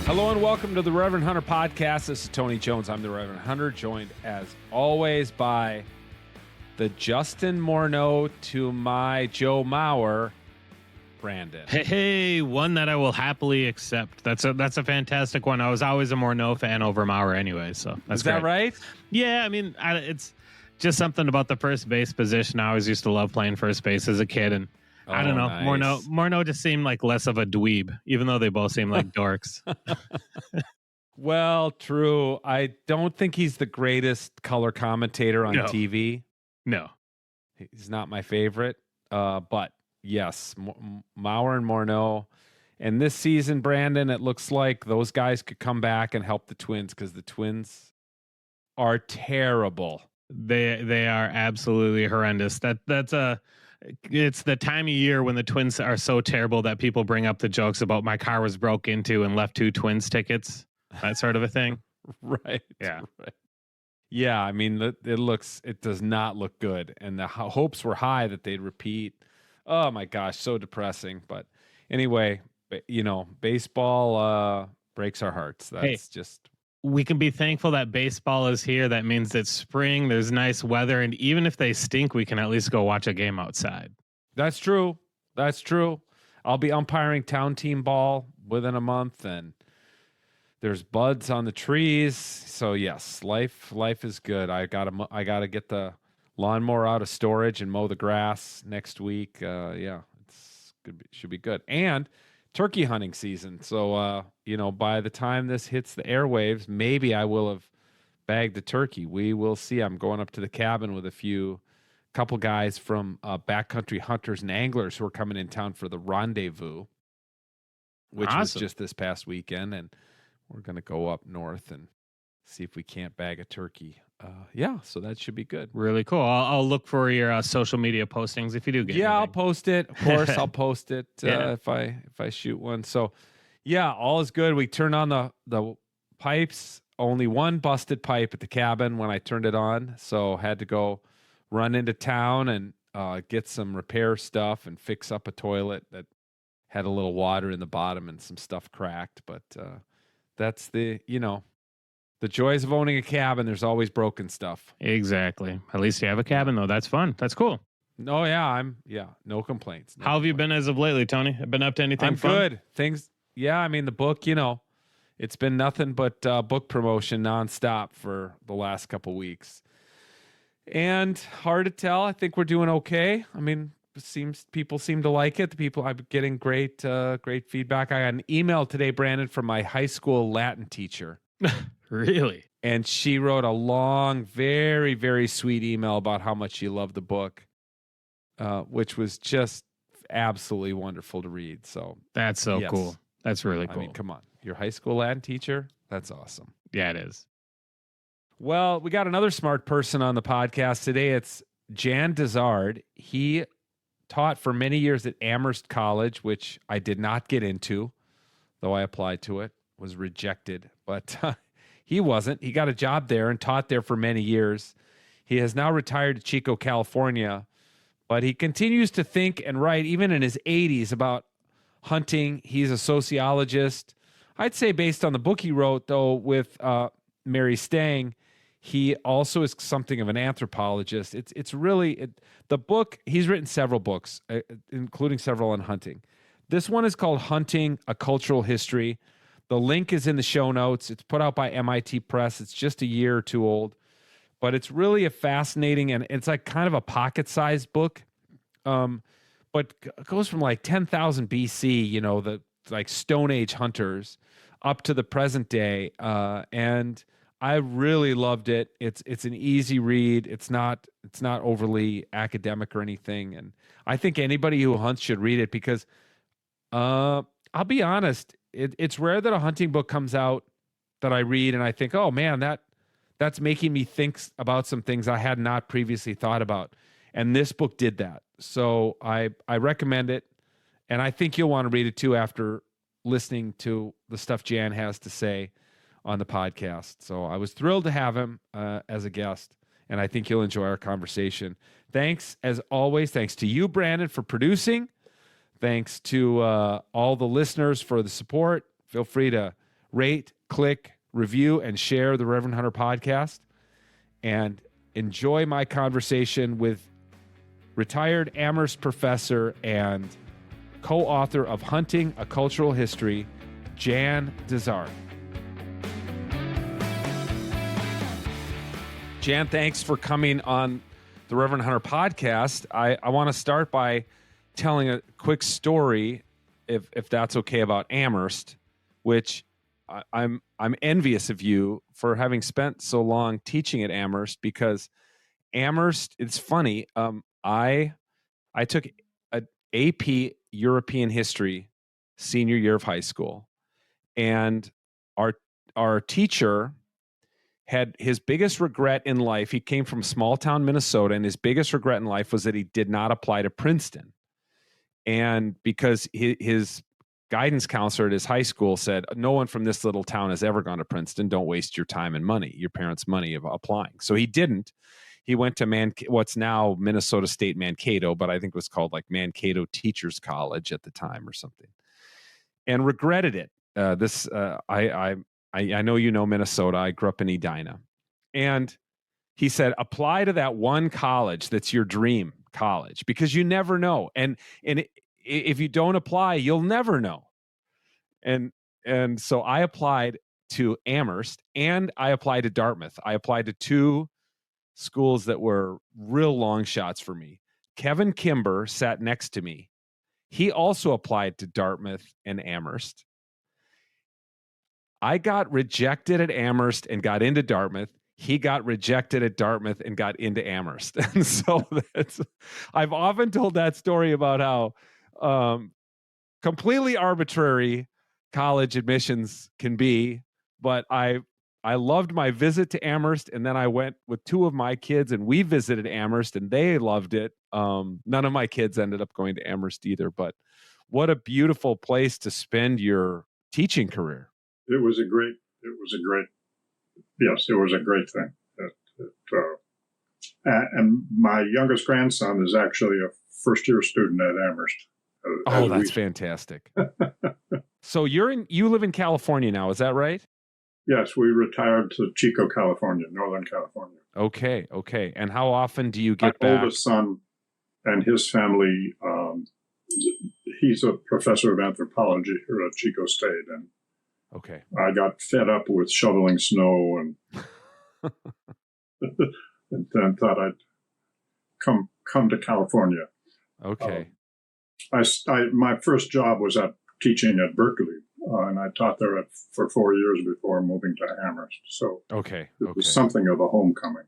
Hello and welcome to the Reverend Hunter Podcast. This is Tony Jones. I'm the Reverend Hunter, joined as always by the Justin Morneau to my Joe Mauer, Brandon. Hey, one that I will happily accept. That's a fantastic one. I was always a Morneau fan over Mauer anyway, so that's Is that right? Yeah, I mean, it's just something about the first base position. I always used to love playing first base as a kid, and I don't know. Nice. Morneau just seemed like less of a dweeb, even though they both seem like dorks. Well, true. I don't think he's the greatest color commentator on TV. No. He's not my favorite. But yes, Mauer and Morneau. And this season, Brandon, it looks like those guys could come back and help the Twins because the Twins are terrible. They are absolutely horrendous. It's the time of year when the Twins are so terrible that people bring up the jokes about my car was broke into and left 2 Twins tickets, that sort of a thing. Right. Yeah. Right. Yeah. I mean, it does not look good. And the hopes were high that they'd repeat. Oh my gosh. So depressing. But anyway, baseball breaks our hearts. That's just. We can be thankful that baseball is here. That means it's spring. There's nice weather. And even if they stink, we can at least go watch a game outside. That's true. That's true. I'll be umpiring town team ball within a month, and there's buds on the trees. So yes, life is good. I gotta get the lawnmower out of storage and mow the grass next week. It's good. Should be good. And turkey hunting season. So, by the time this hits the airwaves, maybe I will have bagged the turkey. We will see. I'm going up to the cabin with a couple guys from backcountry hunters and anglers who are coming in town for the rendezvous, which was just this past weekend. And we're going to go up north and see if we can't bag a turkey. So that should be good. Really cool. I'll look for your social media postings if you do get anything. I'll post it. Of course, I'll post it if I shoot one. So, all is good. We turned on the pipes. Only one busted pipe at the cabin when I turned it on. So had to go run into town and get some repair stuff and fix up a toilet that had a little water in the bottom and some stuff cracked. But that's the joys of owning a cabin. There's always broken stuff. Exactly. At least you have a cabin, though. That's fun. That's cool. Oh, yeah. No complaints. How have you been as of lately, Tony? Been up to anything fun? I'm good. Things, the book, it's been nothing but book promotion nonstop for the last couple weeks. And hard to tell. I think we're doing okay. I mean, people seem to like it. I'm getting great feedback. I got an email today, Brandon, from my high school Latin teacher. Really? And she wrote a long, very, very sweet email about how much she loved the book, which was just absolutely wonderful to read. So that's so cool. That's really cool. I mean, come on. Your high school Latin teacher? That's awesome. Yeah, it is. Well, we got another smart person on the podcast today. It's Jan Dizard. He taught for many years at Amherst College, which I did not get into, though I applied to it, was rejected. But he wasn't. He got a job there and taught there for many years. He has now retired to Chico, California, but he continues to think and write, even in his 80s, about hunting. He's a sociologist. I'd say based on the book he wrote, though, with Mary Stang, he also is something of an anthropologist. It's really the book. He's written several books, including several on hunting. This one is called Hunting: A Cultural History. The link is in the show notes. It's put out by MIT Press. It's just a year or two old, but it's really a fascinating, and it's like kind of a pocket-sized book. But it goes from like 10,000 BC, the like Stone Age hunters, up to the present day. And I really loved it. It's an easy read. It's not overly academic or anything. And I think anybody who hunts should read it because I'll be honest, it's rare that a hunting book comes out that I read and I think, oh man, that's making me think about some things I had not previously thought about. And this book did that. So I recommend it. And I think you'll want to read it too after listening to the stuff Jan has to say on the podcast. So I was thrilled to have him as a guest, and I think you'll enjoy our conversation. Thanks, as always. Thanks to you, Brandon, for producing. Thanks to all the listeners for the support. Feel free to rate, click, review, and share the Reverend Hunter podcast. And enjoy my conversation with retired Amherst professor and co-author of Hunting: A Cultural History, Jan Dizard. Jan, thanks for coming on the Reverend Hunter podcast. I want to start by telling a quick story, if that's okay, about Amherst, which I'm envious of you for having spent so long teaching at Amherst, because Amherst, it's funny. I took an AP European history senior year of high school, and our teacher had his biggest regret in life. He came from small town Minnesota, and his biggest regret in life was that he did not apply to Princeton. And because his guidance counselor at his high school said, no one from this little town has ever gone to Princeton. Don't waste your time and money, your parents' money, of applying. So he didn't. He went to what's now Minnesota State Mankato, but I think it was called like Mankato Teachers College at the time or something, and regretted it. I know you know Minnesota. I grew up in Edina. And he said, apply to that one college that's your dream college, because you never know. And if you don't apply, you'll never know. And so I applied to Amherst, and I applied to Dartmouth. I applied to two schools that were real long shots for me. Kevin Kimber sat next to me. He also applied to Dartmouth and Amherst. I got rejected at Amherst and got into Dartmouth. He got rejected at Dartmouth and got into Amherst. And so I've often told that story about how completely arbitrary college admissions can be. But I loved my visit to Amherst, and then I went with two of my kids, and we visited Amherst, and they loved it. None of my kids ended up going to Amherst either. But what a beautiful place to spend your teaching career. It was a great thing. And my youngest grandson is actually a first-year student at Amherst. That's fantastic. So you live in California now, is that right? Yes, we retired to Chico, California, Northern California. Okay. And how often do you get back? My oldest son and his family, he's a professor of anthropology here at Chico State, and okay, I got fed up with shoveling snow and and then thought I'd come to California. Okay. My first job was teaching at Berkeley, and I taught there for 4 years before moving to Amherst. So it was something of a homecoming.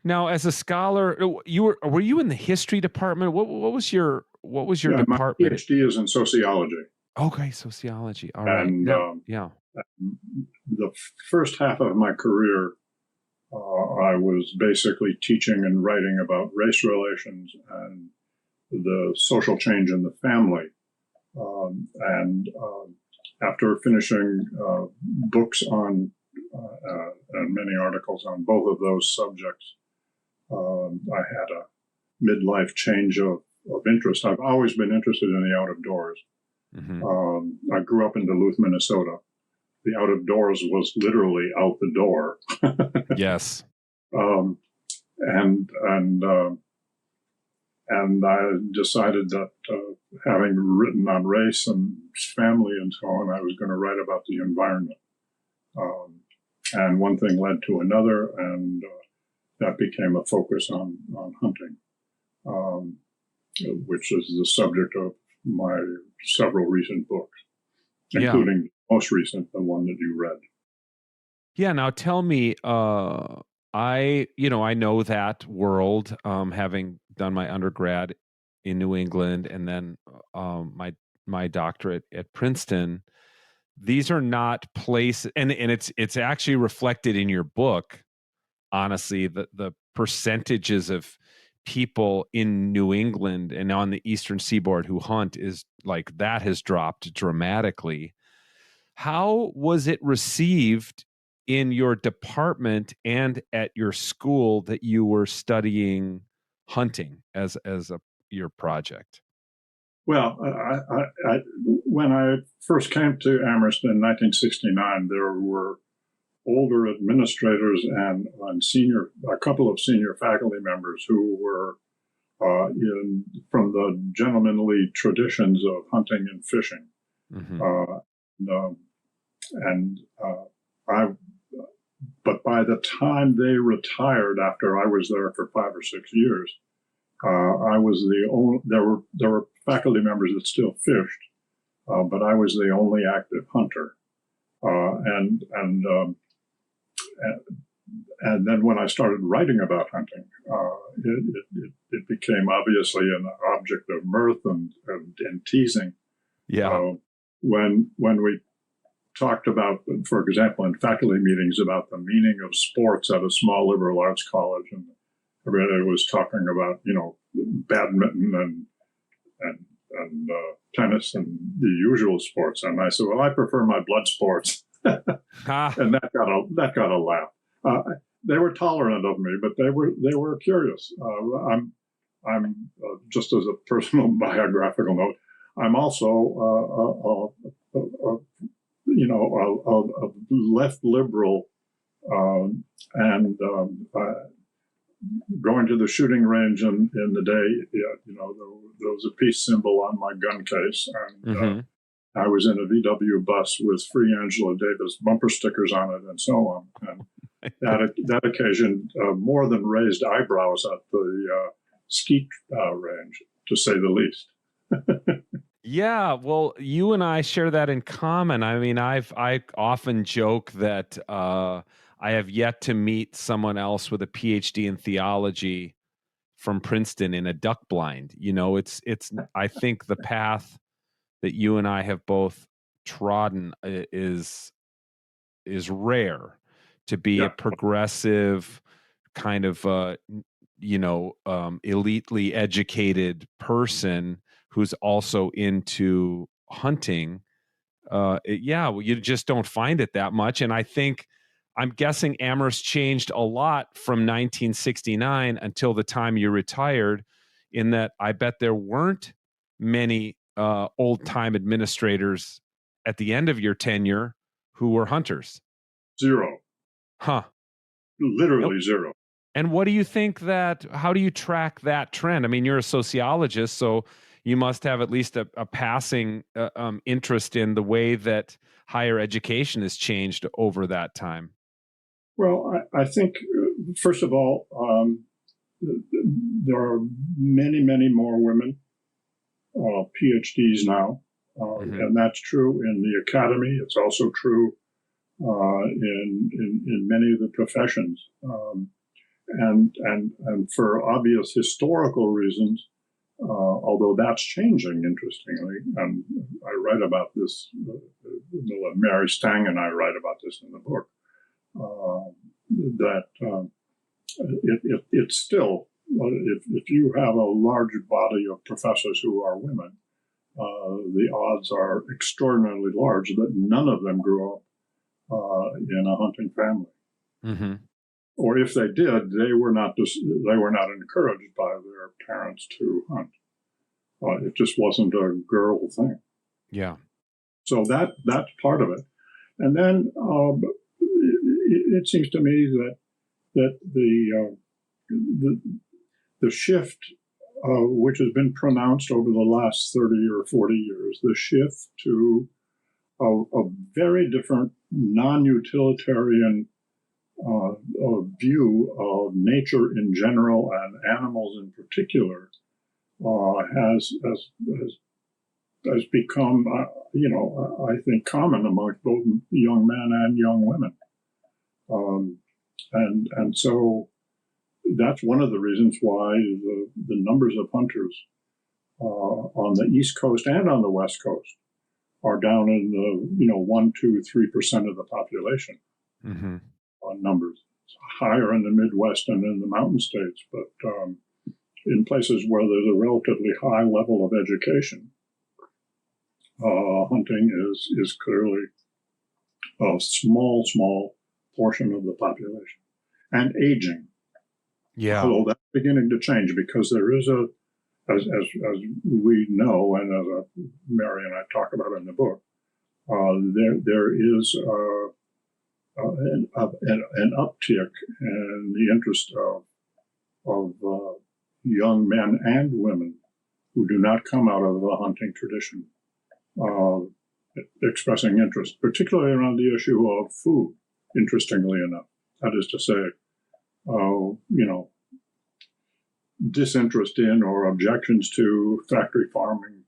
Now, as a scholar, were you in the history department? What was your department? My PhD is in sociology. Okay, sociology. All right. And the first half of my career, I was basically teaching and writing about race relations and the social change in the family. After finishing books on and many articles on both of those subjects, I had a midlife change of interest. I've always been interested in the out of doors. Mm-hmm. I grew up in Duluth, Minnesota. The out of doors was literally out the door. Yes. And I decided that having written on race and family and so on, I was going to write about the environment. And one thing led to another, and that became a focus on hunting, which is the subject of my several recent books, including the most recent, the one that you read. Yeah. Now tell me, I know that world, having done my undergrad in New England and then my doctorate at Princeton. These are not places, and it's actually reflected in your book. Honestly, the percentages of people in New England and on the Eastern Seaboard who hunt is like that has dropped dramatically. How was it received in your department and at your school that you were studying hunting as your project? Well, when I first came to Amherst in 1969, there were older administrators and a couple of senior faculty members who were from the gentlemanly traditions of hunting and fishing. Mm-hmm. But by the time they retired, after I was there for 5 or 6 years, I was the only. There were faculty members that still fished, but I was the only active hunter. And then when I started writing about hunting, it became obviously an object of mirth and teasing. Yeah. When we talked about, for example, in faculty meetings about the meaning of sports at a small liberal arts college, and everybody was talking about, badminton and tennis and the usual sports, and I said, well, I prefer my blood sports. And that got a laugh. They were tolerant of me, but they were curious. I'm just as a personal biographical note, I'm also a left liberal, and going to the shooting range in the day. There was a peace symbol on my gun case, and Mm-hmm. I was in a VW bus with Free Angela Davis bumper stickers on it, and so on. And that occasion more than raised eyebrows at the skeet range, to say the least. Yeah, well, you and I share that in common. I mean, I often joke that I have yet to meet someone else with a PhD in theology from Princeton in a duck blind. It's I think the path that you and I have both trodden is rare, to be a progressive kind of elitely educated person who's also into hunting. You just don't find it that much. And I'm guessing Amherst changed a lot from 1969 until the time you retired, in that I bet there weren't many old time administrators at the end of your tenure who were hunters. Zero. Huh. Literally zero. And what do you think how do you track that trend? I mean, you're a sociologist, so you must have at least a passing interest in the way that higher education has changed over that time. Well, I think, first of all, there are many, many more women PhDs now, and that's true in the academy. It's also true in many of the professions, and for obvious historical reasons. Although that's changing, interestingly, and I write about this. Mary Stang and I write about this in the book. It's still, if you have a large body of professors who are women, the odds are extraordinarily large that none of them grew up in a hunting family. Mm-hmm. Or if they did, they were not encouraged by their parents to hunt. It just wasn't a girl thing. Yeah. So that's part of it. And then it seems to me that the shift, which has been pronounced over the last 30 or 40 years, the shift to a very different non-utilitarian view of nature in general and animals in particular has become, I think, common amongst both young men and young women. And so that's one of the reasons why the numbers of hunters on the East Coast and on the West Coast are down in the 1%, 2%, 3% of the population. Mm-hmm. Numbers. It's higher in the Midwest and in the mountain states, but in places where there's a relatively high level of education, hunting is clearly a small portion of the population. And aging. Yeah. Although that's beginning to change, because there is as we know, and as Mary and I talk about in the book, there is an uptick in the interest of young men and women who do not come out of the hunting tradition, expressing interest, particularly around the issue of food, interestingly enough. That is to say, disinterest in or objections to factory farming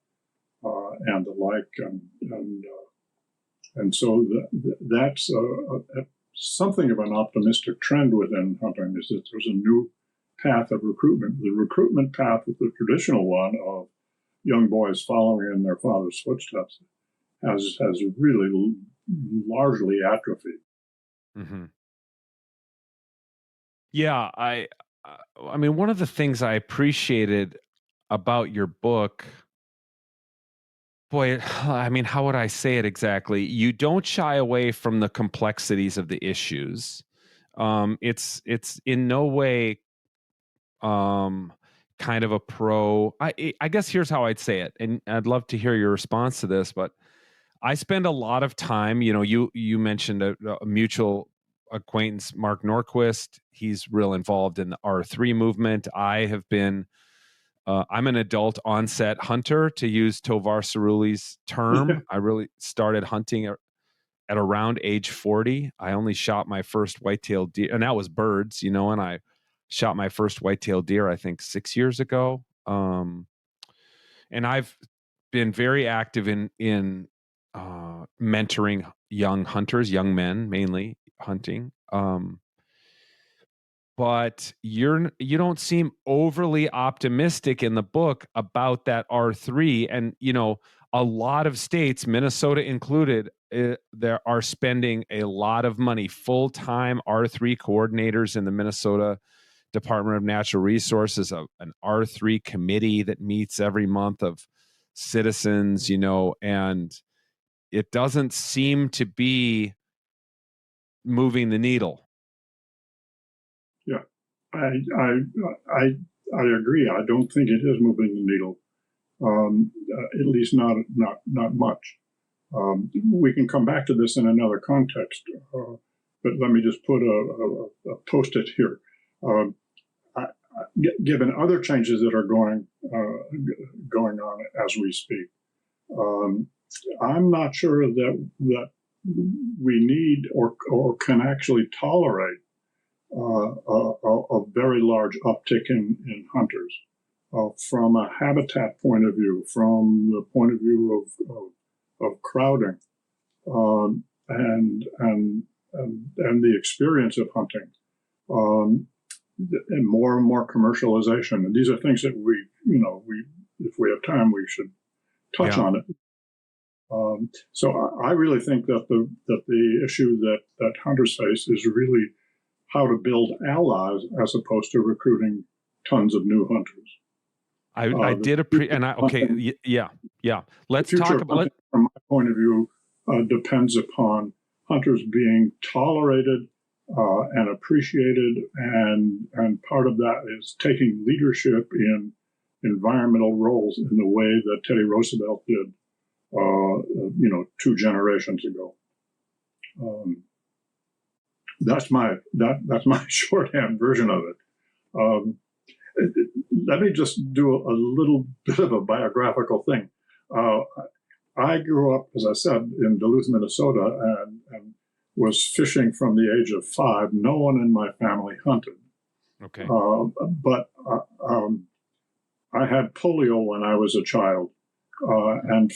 and the like. And so that's something of an optimistic trend within hunting, is that there's a new path of recruitment. The recruitment path is the traditional one of young boys following in their father's footsteps has really largely atrophied. Mm-hmm. Yeah, I mean, one of the things I appreciated about your book, boy, I mean, how would I say it exactly? You don't shy away from the complexities of the issues. It's in no way kind of a pro. I guess here's how I'd say it, and I'd love to hear your response to this. But I spend a lot of time. You mentioned a mutual acquaintance, Mark Norquist. He's real involved in the R3 movement. I have been. I'm an adult onset hunter, to use Tovar Ceruli's term. I really started hunting at around age 40. I only shot my first white-tailed deer, and that was birds, and I shot my first white-tailed deer, I think 6 years ago. And I've been very active in mentoring young hunters, young men, mainly hunting. But you don't seem overly optimistic in the book about that R3. And, a lot of states, Minnesota included, there are spending a lot of money, full-time R3 coordinators in the Minnesota Department of Natural Resources, an R3 committee that meets every month of citizens, and it doesn't seem to be moving the needle. Yeah, I agree. I don't think it is moving the needle, at least not much. We can come back to this in another context, but let me just put a post-it here. Given other changes that are going on as we speak, I'm not sure that we need or can actually tolerate a very large uptick in hunters from a habitat point of view, from the point of view of crowding, and the experience of hunting, and more commercialization. And these are things that we if we have time, we should touch on it. So I really think that the issue that hunters face is really how to build allies as opposed to recruiting tons of new hunters. I did okay. Yeah. Let's talk about it. From my point of view, depends upon hunters being tolerated and appreciated, and part of that is taking leadership in environmental roles in the way that Teddy Roosevelt did, 2 generations ago. That's my shorthand version of it. Let me just do a little bit of a biographical thing. I grew up, as I said, in Duluth, Minnesota, and was fishing from the age of 5. No one in my family hunted. Okay. But I had polio when I was a child, and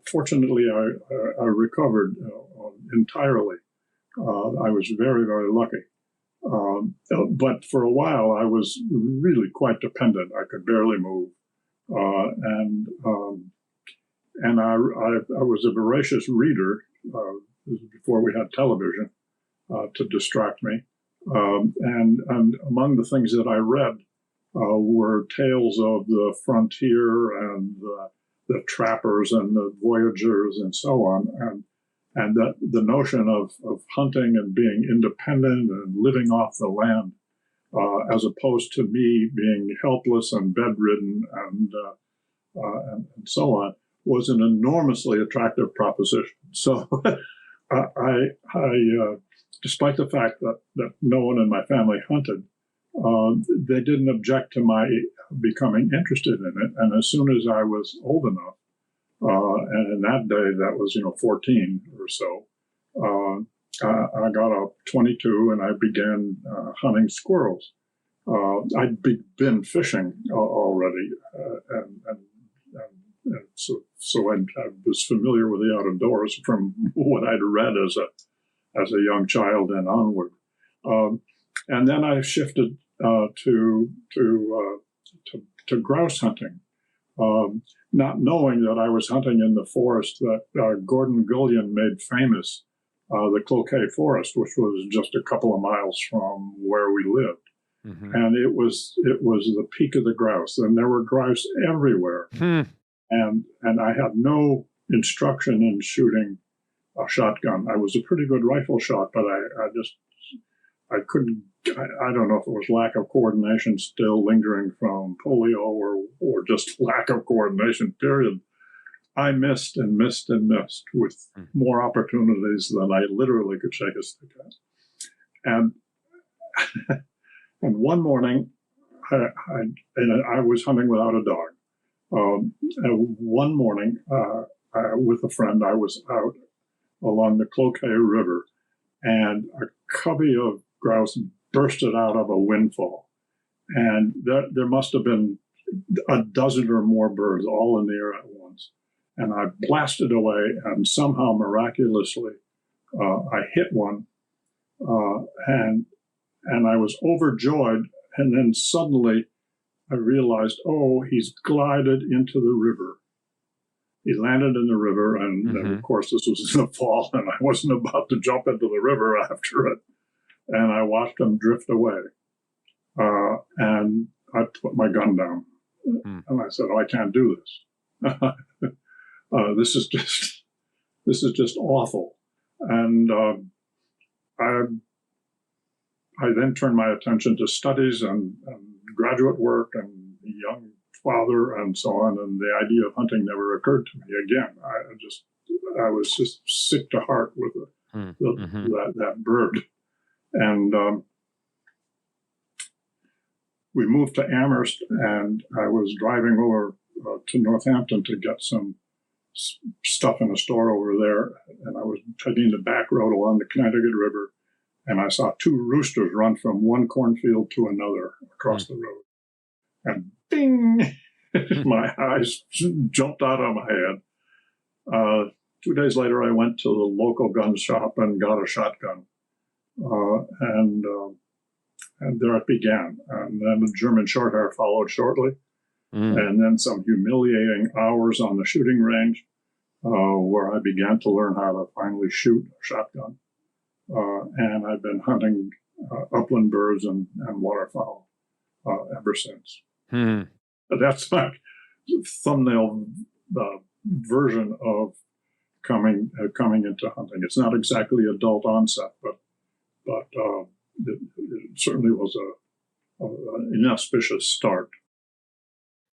fortunately, I recovered entirely. I was very, very lucky. But for a while, I was really quite dependent. I could barely move, and I was a voracious reader. This was before we had television to distract me. And among the things that I read were tales of the frontier and the trappers and the voyagers and so on, and that the notion of hunting and being independent and living off the land as opposed to me being helpless and bedridden and so on, was an enormously attractive proposition. So despite the fact that no one in my family hunted, they didn't object to my becoming interested in it. And as soon as I was old enough, and in that day, that was, 14 or so, I got up 22 and I began hunting squirrels. I'd been fishing already, and so I was familiar with the outdoors from what I'd read as a young child and onward. And then I shifted to grouse hunting, not knowing that I was hunting in the forest that Gordon Gullion made famous, the Cloquet Forest, which was just a couple of miles from where we lived. Mm-hmm. And it was the peak of the grouse, and there were grouse everywhere. And I had no instruction in shooting a shotgun. I was a pretty good rifle shot, but I couldn't. I don't know if it was lack of coordination still lingering from polio or just lack of coordination, period. I missed and missed and missed with more opportunities than I literally could shake a stick at. And and one morning, I was hunting without a dog. One morning, with a friend, I was out along the Cloquet River, and a covey of grouse bursted out of a windfall. And there must have been a dozen or more birds all in the air at once. And I blasted away, and somehow miraculously, I hit one, and I was overjoyed. And then suddenly I realized, he's glided into the river. He landed in the river, and of course this was in the fall, and I wasn't about to jump into the river after it. And I watched him drift away. And I put my gun down, and I said, I can't do this. This is just awful. And I then turned my attention to studies and graduate work and young father and so on, and the idea of hunting never occurred to me again. I was just sick to heart with that bird. And we moved to Amherst, and I was driving over to Northampton to get some stuff in a store over there, and I was taking the back road along the Connecticut River, and I saw two roosters run from one cornfield to another across the road. And bing! My eyes jumped out of my head. 2 days later, I went to the local gun shop and got a shotgun. And there it began. And then the German Shorthair followed shortly. And then some humiliating hours on the shooting range, where I began to learn how to finally shoot a shotgun. And I've been hunting upland birds and waterfowl ever since. That's my thumbnail version of coming into hunting. It's not exactly adult onset, but it certainly was an inauspicious start.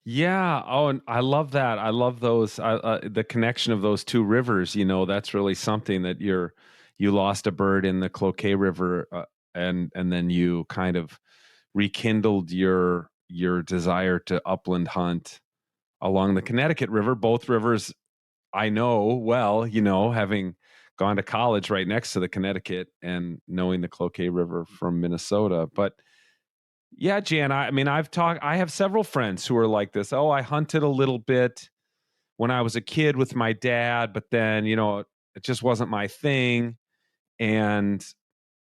Yeah. Oh, and I love that. I love those, the connection of those two rivers. That's really something that you lost a bird in the Cloquet River, and then you kind of rekindled your desire to upland hunt along the Connecticut River. Both rivers I know well, having gone to college right next to the Connecticut and knowing the Cloquet River from Minnesota. But yeah, Jan, I have several friends who are like this. Oh, I hunted a little bit when I was a kid with my dad, but then, it just wasn't my thing. And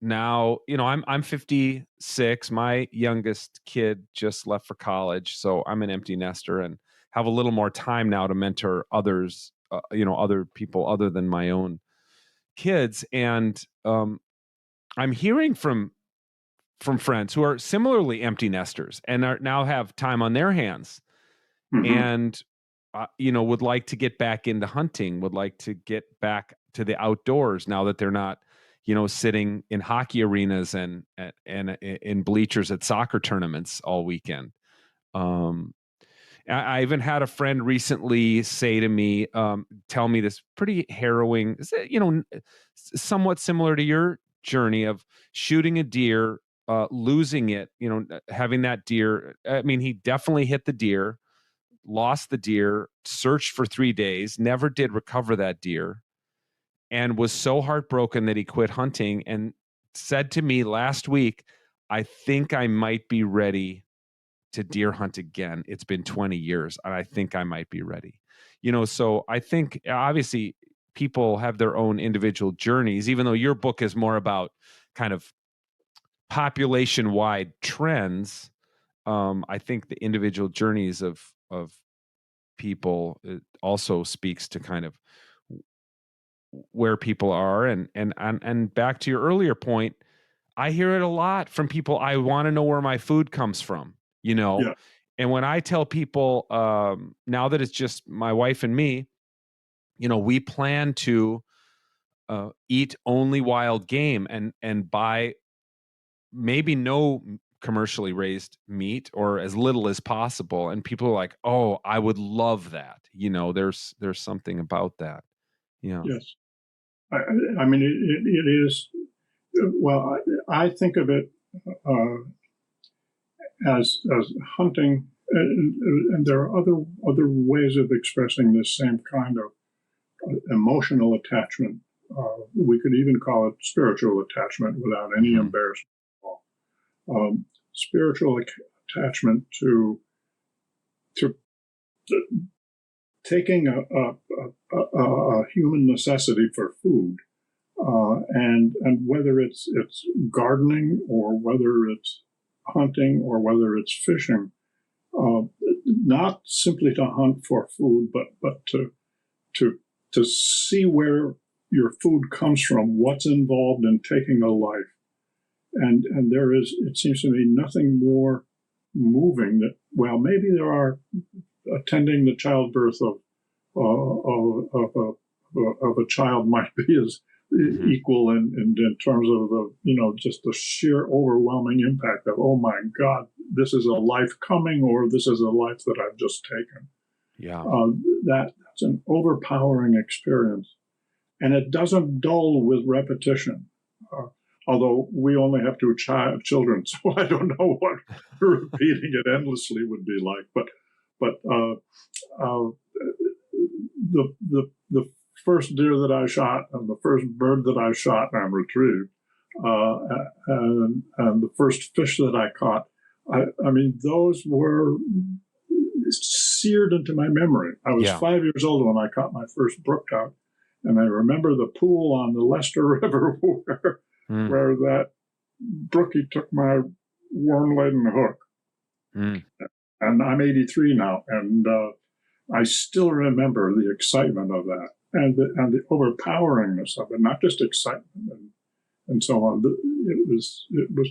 now, I'm 56. My youngest kid just left for college, so I'm an empty nester and have a little more time now to mentor others, other people other than my own kids. And I'm hearing from friends who are similarly empty nesters and are now have time on their hands, and would like to get back into hunting, would like to get back to the outdoors now that they're not sitting in hockey arenas and in bleachers at soccer tournaments all weekend. I even had a friend recently say to me, tell me this pretty harrowing, somewhat similar to your journey of shooting a deer, losing it, having that deer. I mean, he definitely hit the deer, lost the deer, searched for 3 days, never did recover that deer, and was so heartbroken that he quit hunting and said to me last week, I think I might be ready to deer hunt again. It's been 20 years and I think I might be ready. So I think obviously people have their own individual journeys, even though your book is more about kind of population-wide trends. I think the individual journeys of people also speaks to kind of where people are. And back to your earlier point, I hear it a lot from people. I want to know where my food comes from, Yeah. And when I tell people, now that it's just my wife and me, we plan to eat only wild game and buy maybe no commercially raised meat or as little as possible. And people are like, oh, I would love that. There's something about that. Yes. I mean, it is, well, I think of it as hunting, and there are other ways of expressing this same kind of emotional attachment. We could even call it spiritual attachment without any embarrassment at all. Spiritual attachment to taking a human necessity for food, and whether it's gardening or whether it's hunting or whether it's fishing, not simply to hunt for food, but to see where your food comes from, what's involved in taking a life, and there is, it seems to me, nothing more moving that. Well, maybe there are attending the childbirth of a child might be as equal in terms of the just the sheer overwhelming impact of, oh my God, this is a life coming, or this is a life that I've just taken. Yeah, that's an overpowering experience, and it doesn't dull with repetition. Although we only have 2 children, so I don't know what repeating it endlessly would be like. But the first deer that I shot and the first bird that I shot and retrieved, and the first fish that I caught, I mean, those were seared into my memory. I was 5 years old when I caught my first brook trout, and I remember the pool on the Lester River where that brookie took my worm-laden hook. And I'm 83 now, and I still remember the excitement of that and the overpoweringness of it, not just excitement and so on. It was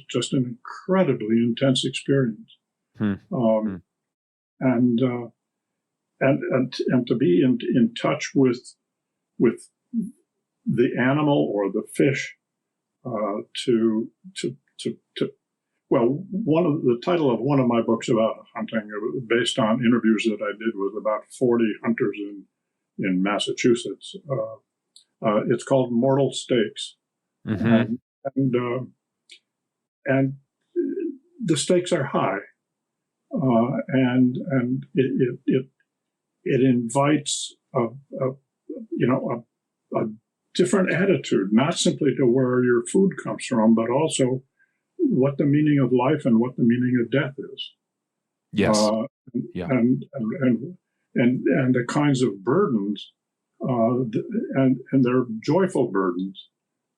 just an incredibly intense experience. And to be in touch with the animal or the fish, well, the title of one of my books about hunting, based on interviews that I did with about 40 hunters in Massachusetts, it's called Mortal Stakes, and the stakes are high, and it invites a different attitude, not simply to where your food comes from, but also what the meaning of life and what the meaning of death is. Yes. And the kinds of burdens, and they're joyful burdens,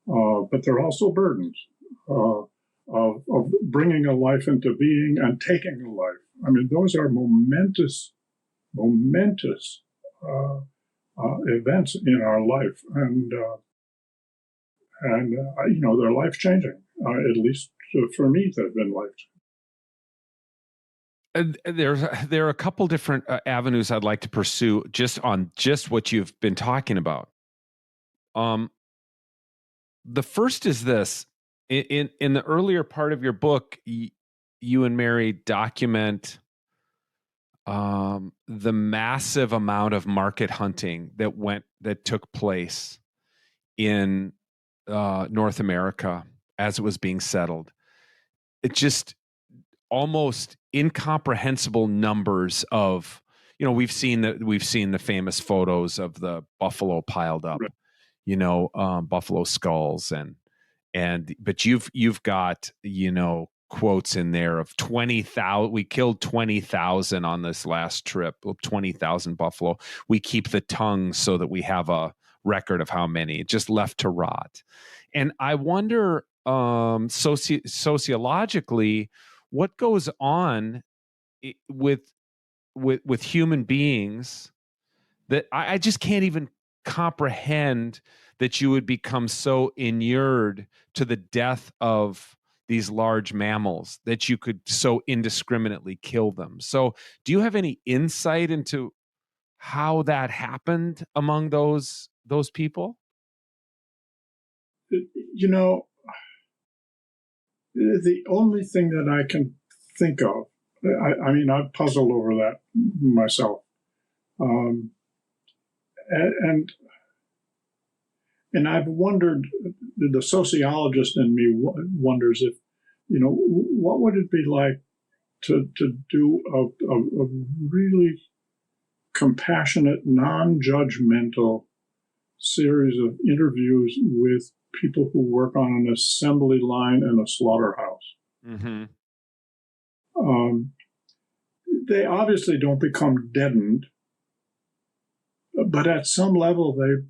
but they're also burdens of bringing a life into being and taking a life. I mean, those are momentous events in our life, and they're life changing. At least for me, they've been life changing. There are a couple different avenues I'd like to pursue just on what you've been talking about. The first is this: in the earlier part of your book, you and Mary document the massive amount of market hunting that took place in North America as it was being settled. It just almost incomprehensible numbers of, we've seen the famous photos of the buffalo piled up, buffalo skulls, but you've got, quotes in there of 20,000. We killed 20,000 on this last trip, 20,000 buffalo. We keep the tongue so that we have a record of how many, just left to rot. And I wonder, sociologically, what goes on with human beings that I just can't even comprehend, that you would become so inured to the death of these large mammals that you could so indiscriminately kill them. So do you have any insight into how that happened among those people? The only thing that I can think of, I mean, I've puzzled over that myself. And I've wondered, the sociologist in me wonders if, what would it be like to do a really compassionate, non-judgmental series of interviews with people who work on an assembly line in a slaughterhouse. Mm-hmm. They obviously don't become deadened, but at some level they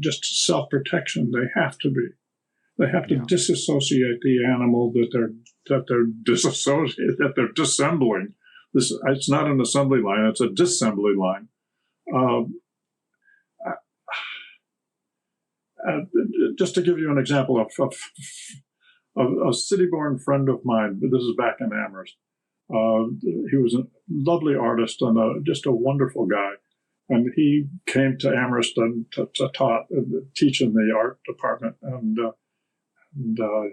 just self-protection. They have to be. They have to disassociate the animal that they're disassembling. It's not an assembly line; it's a disassembly line. Just to give you an example of a city-born friend of mine, this is back in Amherst. He was a lovely artist and just a wonderful guy. And he came to Amherst and to teach in the art department. And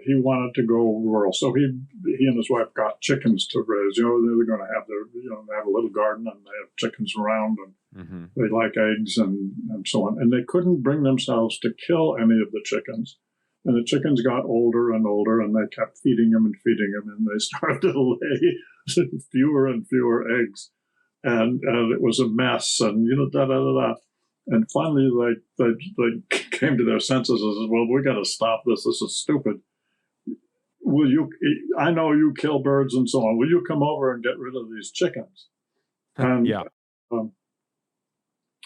he wanted to go rural. So he and his wife got chickens to raise. They were going to have they have a little garden and they have chickens around and they like eggs and so on. And they couldn't bring themselves to kill any of the chickens. And the chickens got older and older, and they kept feeding them, and they started to lay fewer and fewer eggs. And it was a mess, and And finally, they came to their senses and said, "Well, we got to stop this. This is stupid. I know you kill birds and so on. Will you come over and get rid of these chickens?" And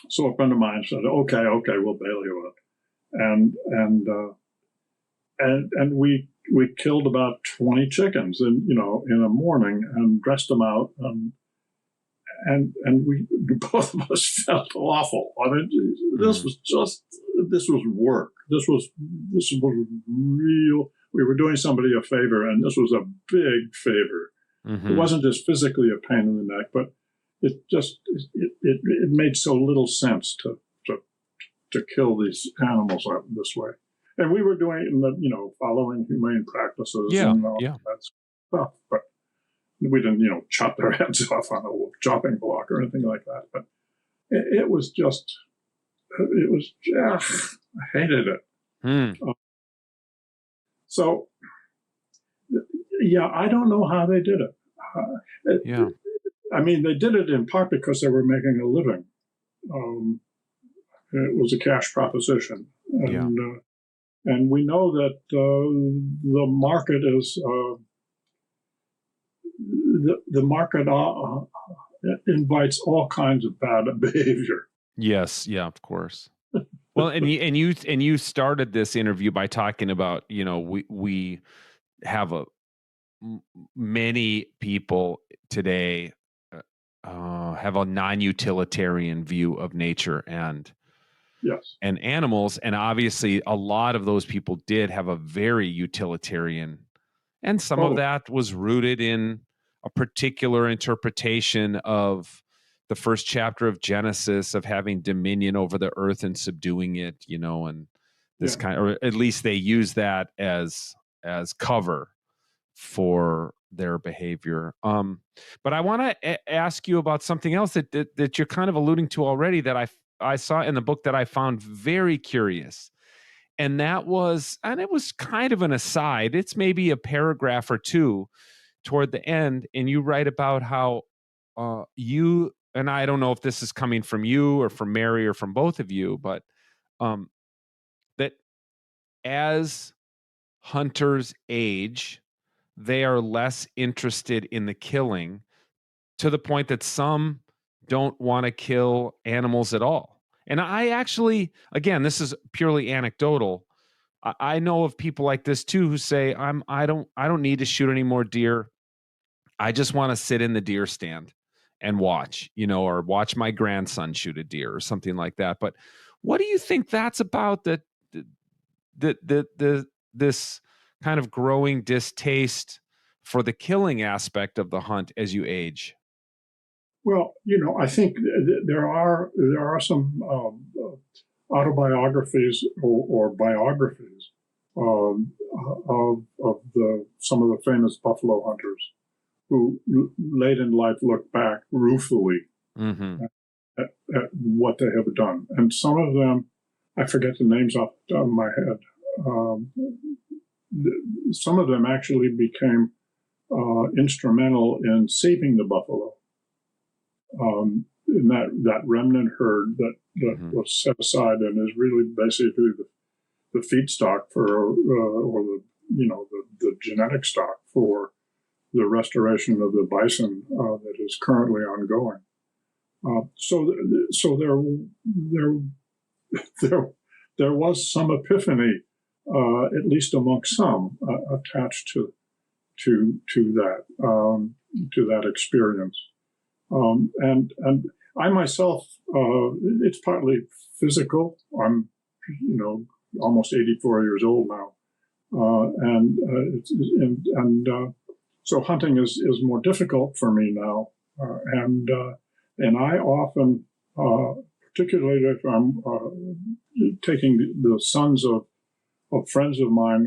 so a friend of mine said, "Okay, we'll bail you out." And we killed about 20 chickens in a morning and dressed them out, and we both of us felt awful. I mean, this was work. This was real. We were doing somebody a favor, and this was a big favor. It wasn't just physically a pain in the neck, but it made so little sense to kill these animals this way. And we were doing, following humane practices and all that stuff. But we didn't, chop their heads off on a chopping block or anything like that. But it was I hated it. So, I don't know how they did it. I mean, they did it in part because they were making a living. It was a cash proposition. And we know that the market is the market invites all kinds of bad behavior. Yes, of course. Well, and you started this interview by talking about we have many people today have a non-utilitarian view of nature and animals, and obviously a lot of those people did have a very utilitarian, and some of that was rooted in a particular interpretation of the first chapter of Genesis of having dominion over the earth and subduing it, and this kind, or at least they use that as cover for their behavior. But I want to ask you about something else that you're kind of alluding to already, that I saw in the book that I found very curious. And that was, and it was kind of an aside, it's maybe a paragraph or two toward the end, and you write about how you, and I don't know if this is coming from you or from Mary or from both of you, but that as hunters age, they are less interested in the killing, to the point that some don't want to kill animals at all. And I actually, again, this is purely anecdotal. I know of people like this too, who say, I don't need to shoot any more deer. I just want to sit in the deer stand and watch, or watch my grandson shoot a deer or something like that. But what do you think that's about, that this kind of growing distaste for the killing aspect of the hunt as you age? Well, I think there are some autobiographies or biographies of some of the famous buffalo hunters who late in life look back ruefully at what they have done, and some of them, I forget the names off the top of my head. Some of them actually became instrumental in saving the buffalo. In that remnant herd that was set aside and is really basically the feedstock for, or the genetic stock for the restoration of the bison that is currently ongoing. So there was some epiphany, at least among some, attached to that experience. And I myself, it's partly physical. I'm, almost 84 years old now, so hunting is more difficult for me now, and I often, particularly if I'm taking the sons of friends of mine,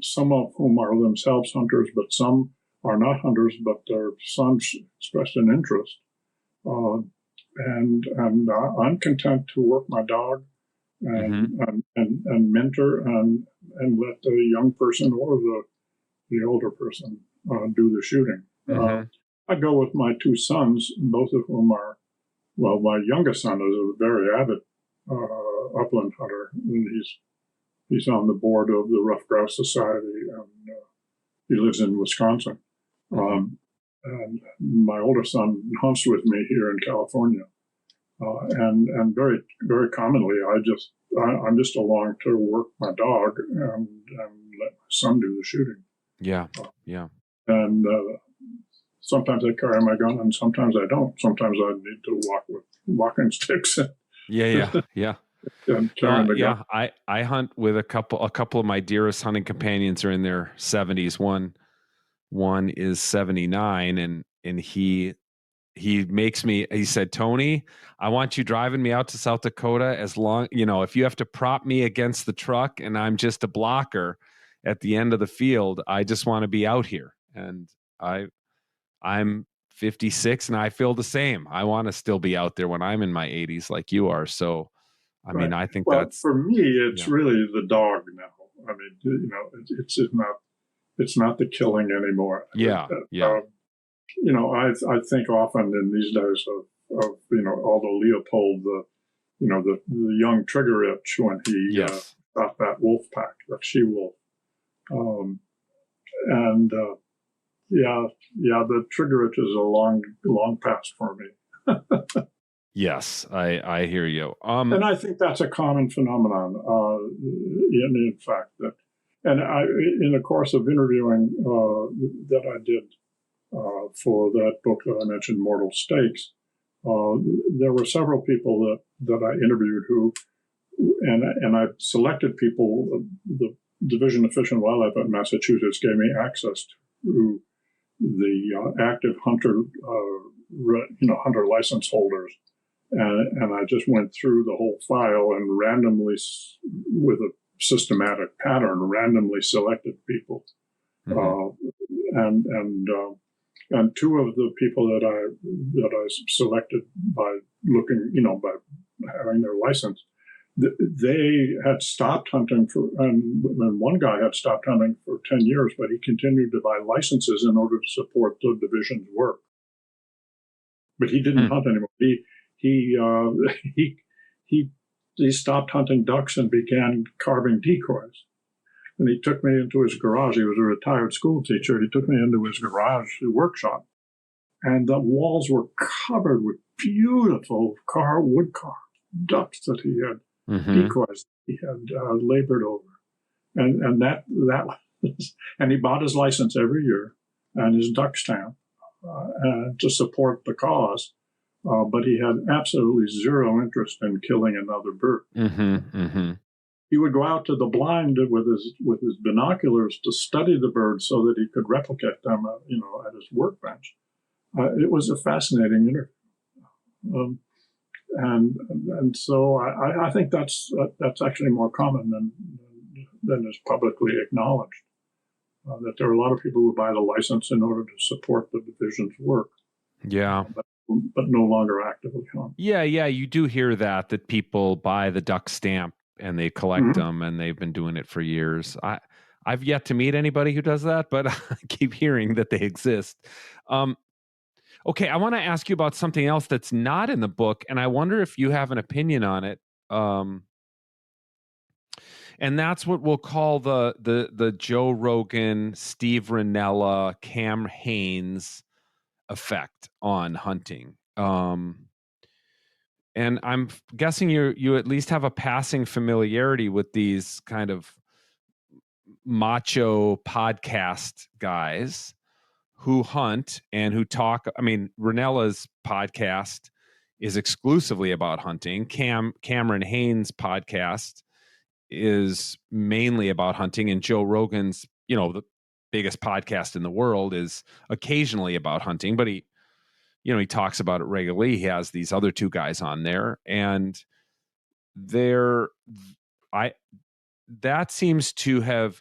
some of whom are themselves hunters, but some are not hunters, but their sons expressed an interest. And I'm content to work my dog and mentor and let the young person or the older person do the shooting. I go with my two sons, both of whom are, well, my youngest son is a very avid upland hunter, and he's on the board of the Rough Grouse Society, and he lives in Wisconsin. And my older son hunts with me here in California, and very, very commonly, I'm just along to work my dog and let my son do the shooting. Yeah. And sometimes I carry my gun, and sometimes I don't. Sometimes I need to walk with walking sticks. Yeah. And carrying the gun. I hunt with a couple of my dearest hunting companions are in their 70s. One is 79, and he makes me, he said, Tony, I want you driving me out to South Dakota, as long, if you have to prop me against the truck and I'm just a blocker at the end of the field, I just want to be out here. And I'm 56 and I feel the same. I want to still be out there when I'm in my 80s like you are. So, I mean, I think that's, for me, it's really the dog now. I mean, it's not the killing anymore. Yeah. I think often in these days of although Leopold, the young trigger itch when he got that wolf pack, that she wolf, the trigger itch is a long past for me. Yes, I hear you. And I think that's a common phenomenon. In fact, that, and in the course of interviewing that I did for that book that I mentioned, Mortal Stakes, there were several people that I interviewed who, and I selected people. The Division of Fish and Wildlife at Massachusetts gave me access to the active hunter license holders. And I just went through the whole file and randomly, with a systematic pattern, randomly selected people. And two of the people that I selected by looking, by having their license, they had stopped hunting and one guy had stopped hunting for 10 years, but he continued to buy licenses in order to support the division's work. But he didn't hunt anymore. He stopped hunting ducks and began carving decoys. And he took me into his garage. He was a retired school teacher. He took me into his garage workshop, and the walls were covered with beautiful wood carved ducks that he had, decoys he had labored over, and that and he bought his license every year and his duck stamp to support the cause. But he had absolutely zero interest in killing another bird. He would go out to the blind with his binoculars to study the birds so that he could replicate them, at his workbench. It was a fascinating interview, and so I think that's actually more common than is publicly acknowledged. That there are a lot of people who buy the license in order to support the division's work. Yeah. But no longer actively hunt. Yeah, you do hear that people buy the duck stamp and they collect them, and they've been doing it for years. I've yet to meet anybody who does that, but I keep hearing that they exist. Okay, I want to ask you about something else that's not in the book, and I wonder if you have an opinion on it. And that's what we'll call the Joe Rogan, Steve Rinella, Cam Hanes effect on hunting. And I'm guessing you at least have a passing familiarity with these kind of macho podcast guys who hunt and who talk. I mean, Rinella's podcast is exclusively about hunting. Cameron Hanes' podcast is mainly about hunting, and Joe Rogan's, the biggest podcast in the world, is occasionally about hunting, but he talks about it regularly. He has these other two guys on there, and that seems to have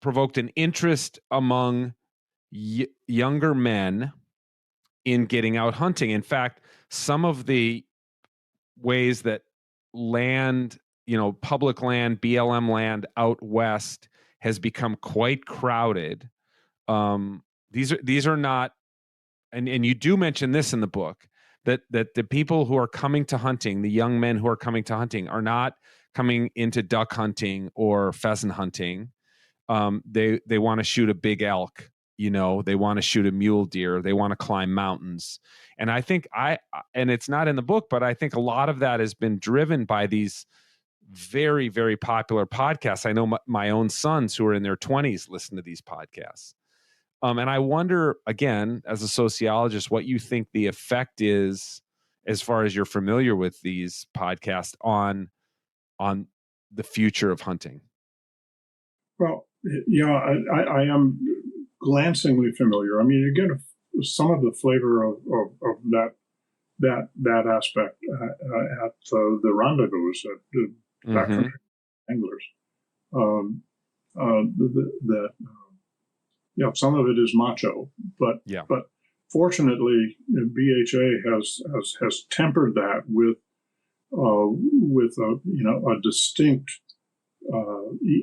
provoked an interest among younger men in getting out hunting. In fact, some of the ways that land, public land, BLM land out west has become quite crowded. These are not, and you do mention this in the book, that the people who are coming to hunting, the young men who are coming to hunting, are not coming into duck hunting or pheasant hunting. They want to shoot a big elk, they want to shoot a mule deer, they want to climb mountains. And I think and it's not in the book, but I think a lot of that has been driven by these very, very popular podcasts. I know my own sons who are in their 20s listen to these podcasts. And I wonder, again, as a sociologist, what you think the effect is, as far as you're familiar with these podcasts, on the future of hunting. Well, yeah, I am glancingly familiar. I mean, you get some of the flavor of that aspect at the rendezvous at the backcountry anglers. Some of it is macho, but fortunately, BHA has tempered that with a distinct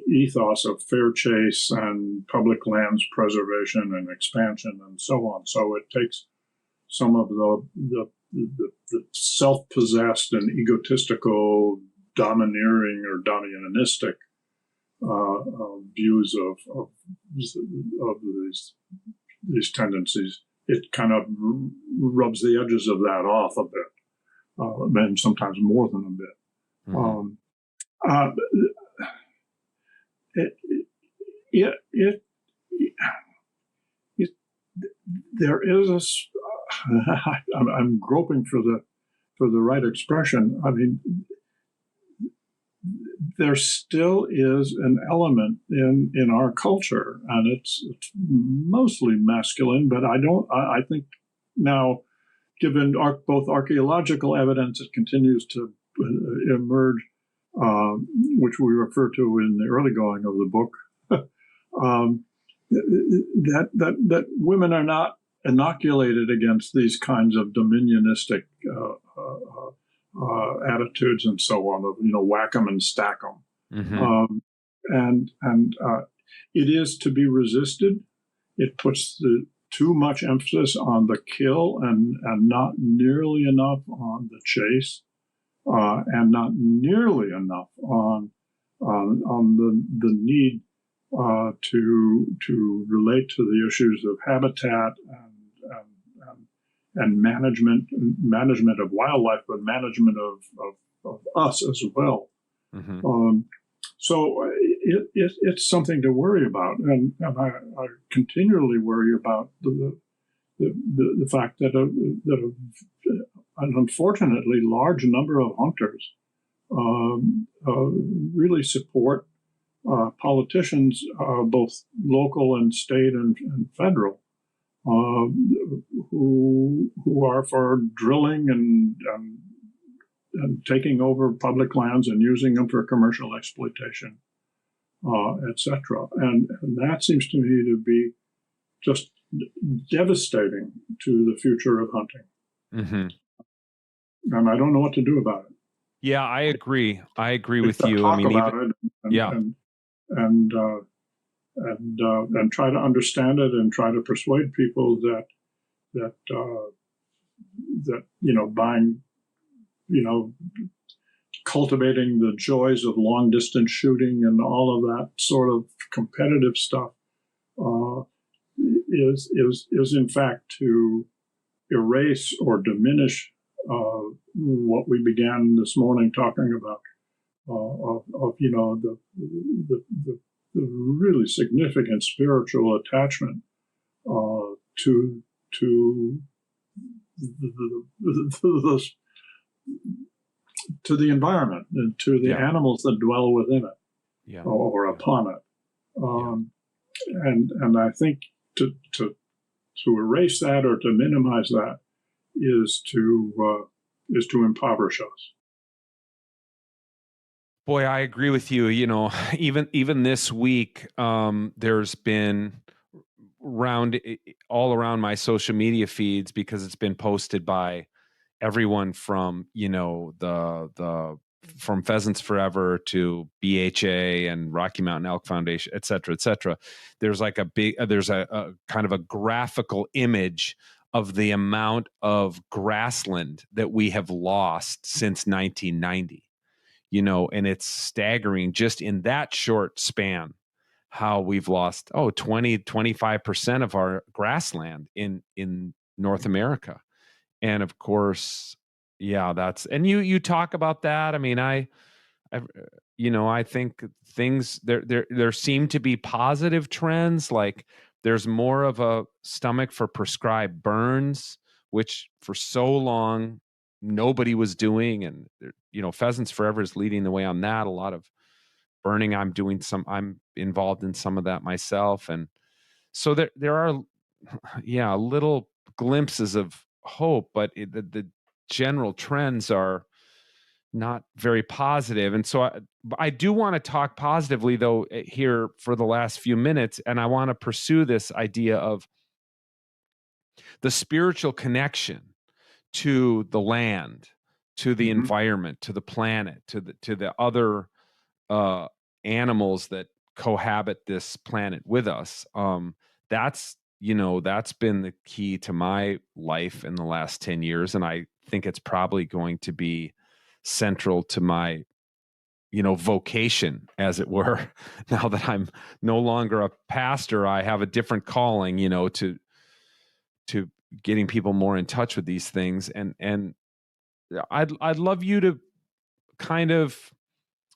ethos of fair chase and public lands preservation and expansion and so on. So it takes some of the self-possessed and egotistical, domineering or dominionistic views of these tendencies. It kind of rubs the edges of that off a bit, and sometimes more than a bit. There is I'm groping for the right expression. I mean, there still is an element in our culture, and it's mostly masculine, but I think now, given both archaeological evidence, it continues to emerge, which we refer to in the early going of the book, that women are not inoculated against these kinds of dominionistic attitudes and so on, of whack 'em and stack 'em. Mm-hmm. And it is to be resisted. It puts too much emphasis on the kill and not nearly enough on the chase, and not nearly enough on the need to relate to the issues of habitat and management of wildlife, but management of us as well. Mm-hmm. So it's something to worry about, and I continually worry about the fact that an unfortunately large number of hunters really support politicians, both local and state and federal, who are for drilling and taking over public lands and using them for commercial exploitation, etc. And that seems to me to be just devastating to the future of hunting. Mm-hmm. And I don't know what to do about it. Yeah, I agree. I agree with you. Talk about it and try to understand it and try to persuade people that buying, cultivating the joys of long distance shooting and all of that sort of competitive stuff is in fact to erase or diminish what we began this morning talking about, the really significant spiritual attachment to the environment and to the animals that dwell within it, or upon it. And I think to erase that or to minimize that is to impoverish us. Boy, I agree with you. Even this week, there's been all around my social media feeds, because it's been posted by everyone from from Pheasants Forever to BHA and Rocky Mountain Elk Foundation, et cetera, et cetera. There's like there's a kind of a graphical image of the amount of grassland that we have lost since 1990. And it's staggering just in that short span how we've lost 20-25% of our grassland in North America. And of course, and you talk about that. I mean, I think things there seem to be positive trends. Like there's more of a stomach for prescribed burns, which for so long nobody was doing. And Pheasants Forever is leading the way on that. A lot of burning. I'm involved in some of that myself. And so there are, little glimpses of hope, but the general trends are not very positive. And so I do want to talk positively, though, here for the last few minutes. And I want to pursue this idea of the spiritual connection to the land, to the environment, to the planet, to the other animals that cohabit this planet with us. That's been the key to my life in the last 10 years. And I think it's probably going to be central to my, vocation, as it were. Now that I'm no longer a pastor, I have a different calling, to getting people more in touch with these things. And I'd love you to kind of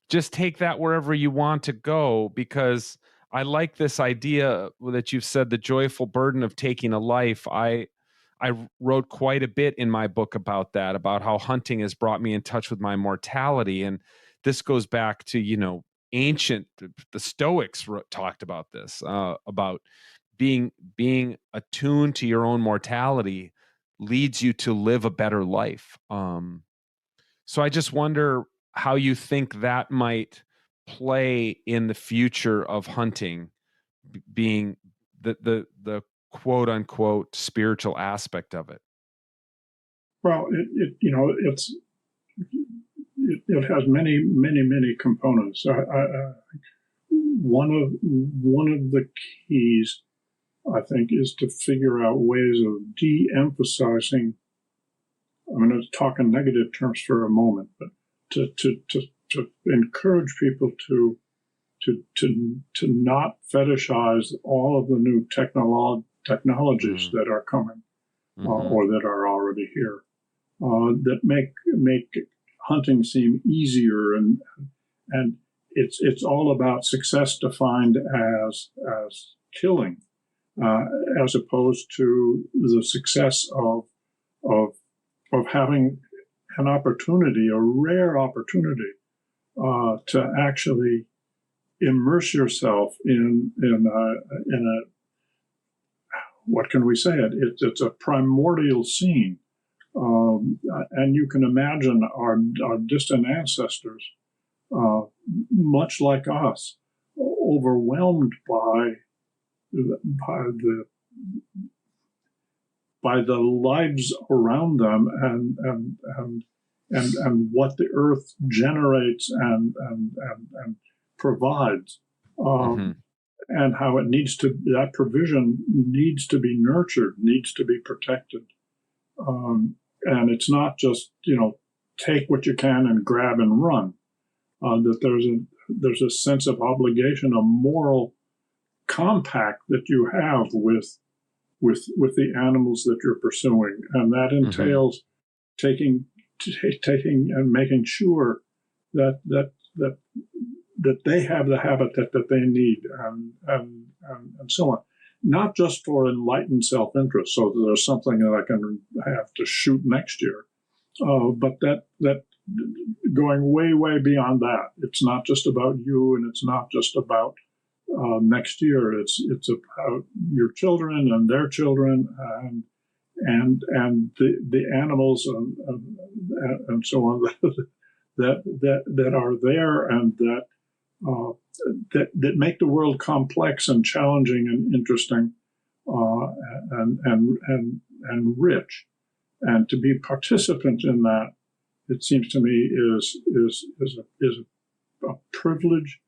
just take that wherever you want to go, because I like this idea that you've said, the joyful burden of taking a life. I wrote quite a bit in my book about that, about how hunting has brought me in touch with my mortality. And this goes back to, ancient, the Stoics talked about this, about being attuned to your own mortality leads you to live a better life. So I just wonder how you think that might play in the future of hunting, being the quote unquote spiritual aspect of it. Well, it has many components. One of the keys, I think, is to figure out ways of de-emphasizing. I'm going to talk in negative terms for a moment, but to encourage people to not fetishize all of the new technologies that are coming or that are already here, that make hunting seem easier, and it's all about success defined as killing, as opposed to the success of having an opportunity, a rare opportunity, to actually immerse yourself in a what can we say? It's a primordial scene, and you can imagine our distant ancestors, much like us, overwhelmed by the lives around them and what the earth generates and provides, and how that provision needs to be nurtured, needs to be protected, and it's not just take what you can and grab and run. That there's a sense of obligation, a moral compact that you have with the animals that you're pursuing, and that entails taking and making sure that they have the habitat that they need, and so on. Not just for enlightened self-interest, so that there's something that I can have to shoot next year, but that going way beyond that. It's not just about you, and it's not just about next year. It's about your children and their children, and the animals and so on that are there, and that make the world complex and challenging and interesting, and rich. And to be participant in that, it seems to me, is a privilege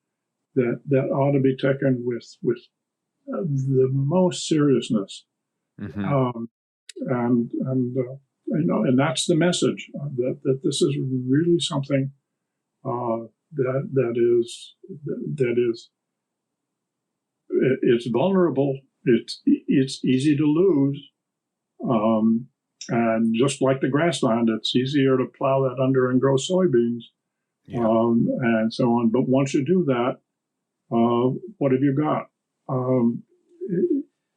that ought to be taken with the most seriousness, and that's the message, that this is really something that is it's vulnerable. It's easy to lose, and just like the grassland, it's easier to plow that under and grow soybeans, and so on. But once you do that, what have you got?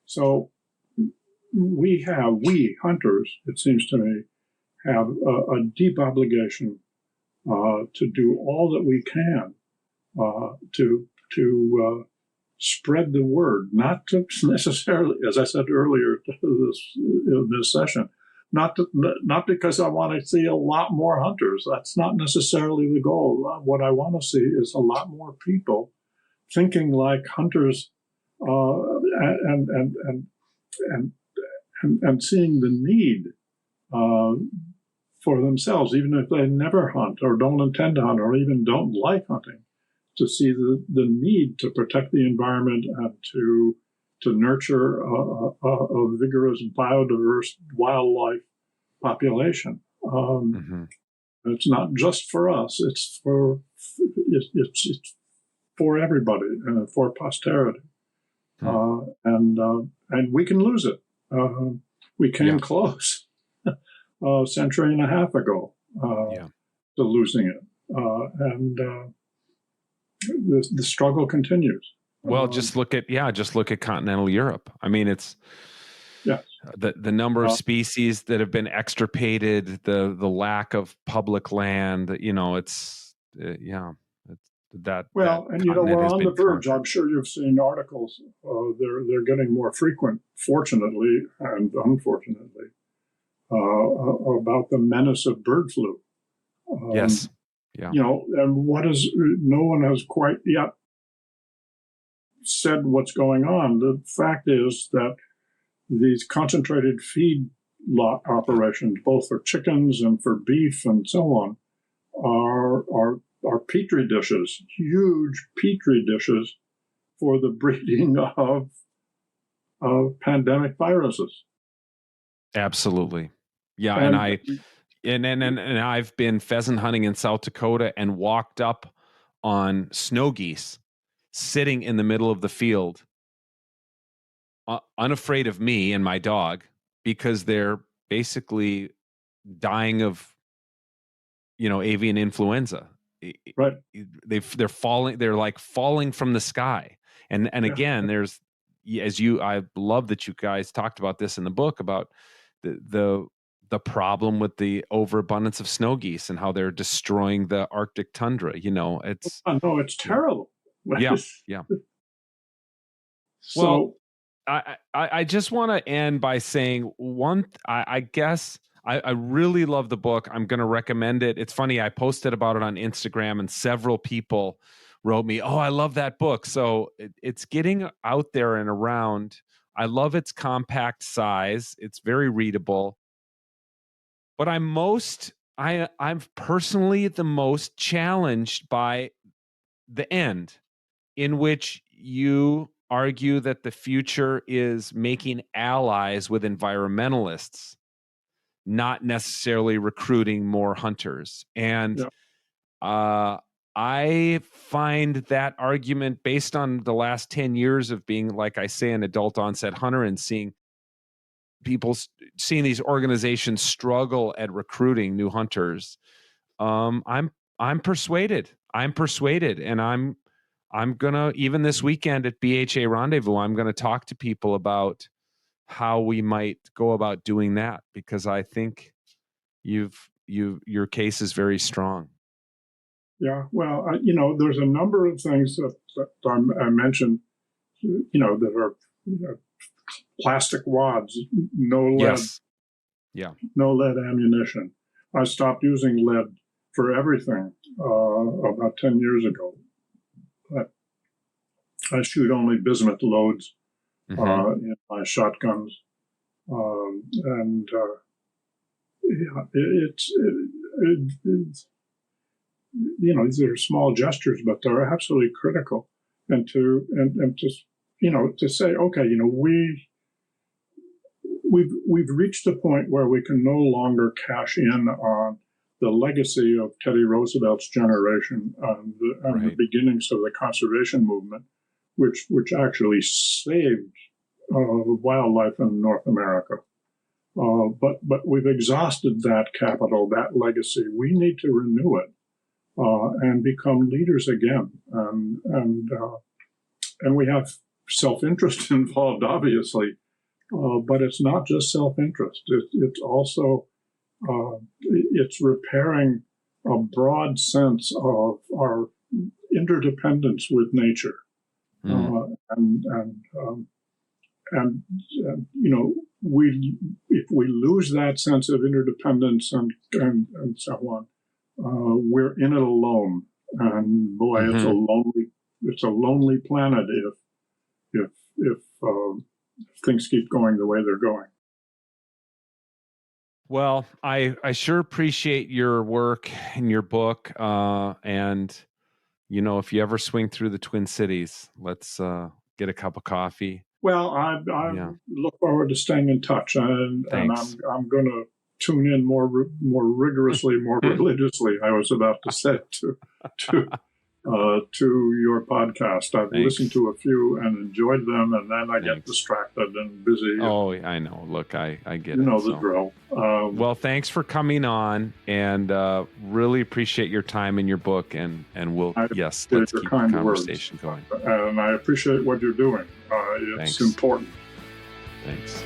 So we hunters, it seems to me, have a deep obligation to do all that we can to spread the word, not to necessarily, as I said earlier this session, not because I want to see a lot more hunters. That's not necessarily the goal. What I want to see is a lot more people thinking like hunters, and seeing the need for themselves, even if they never hunt or don't intend to hunt or even don't like hunting, to see the need to protect the environment and to nurture a vigorous, biodiverse wildlife population. It's not just for us; it's for everybody and for posterity. And we can lose it. We came close a century and a half ago to losing it, and the struggle continues. Well, just look at continental Europe. I mean, it's the number of species that have been extirpated, the lack of public land. It's that. Well, and we're on the verge. I'm sure you've seen articles. They're getting more frequent, fortunately and unfortunately, about the menace of bird flu. Yes. Yeah. And no one has quite yet said what's going on. The fact is that these concentrated feed lot operations, both for chickens and for beef and so on, are petri dishes, huge petri dishes for the breeding of pandemic viruses. Absolutely. Yeah. And I've been pheasant hunting in South Dakota and walked up on snow geese sitting in the middle of the field, unafraid of me and my dog, because they're basically dying of, avian influenza. Right. They're falling. They're like falling from the sky. And again, I love that you guys talked about this in the book about the problem with the overabundance of snow geese and how they're destroying the Arctic tundra. It's terrible. Yeah. So, I just want to end by saying I guess I really love the book. I'm going to recommend it. It's funny. I posted about it on Instagram and several people wrote me, "Oh, I love that book." So it's getting out there and around. I love its compact size. It's very readable. But I'm personally the most challenged by the end, in which you argue that the future is making allies with environmentalists, not necessarily recruiting more hunters. And I find that argument, based on the last 10 years of being, like I say, an adult onset hunter and seeing these organizations struggle at recruiting new hunters. I'm persuaded. And I'm gonna, even this weekend at BHA Rendezvous, I'm gonna talk to people about how we might go about doing that, because I think your case is very strong. Yeah, well, there's a number of things that I mentioned, that are plastic wads, no lead, yes. no lead ammunition. I stopped using lead for everything about 10 years ago. I shoot only bismuth loads in my shotguns, these are small gestures, but they're absolutely critical. And to say, okay, we've reached a point where we can no longer cash in on the legacy of Teddy Roosevelt's generation and the beginnings of the conservation movement, which actually saved wildlife in North America. But we've exhausted that capital, that legacy. We need to renew it and become leaders again. And we have self-interest involved, obviously, but it's not just self-interest. It's also it's repairing a broad sense of our interdependence with nature, if we lose that sense of interdependence and so on, we're in it alone. And boy, it's a lonely planet if things keep going the way they're going. Well, I sure appreciate your work and your book. And, if you ever swing through the Twin Cities, let's get a cup of coffee. Well, I look forward to staying in touch, and I'm going to tune in more rigorously, more religiously. I was about to say to your podcast. I've listened to a few and enjoyed them, and then I get distracted and busy. Oh, I know. Look, I get it. The drill. Well, thanks for coming on, and really appreciate your time and your book, and let's keep the conversation going. And I appreciate what you're doing. It's important. Thanks.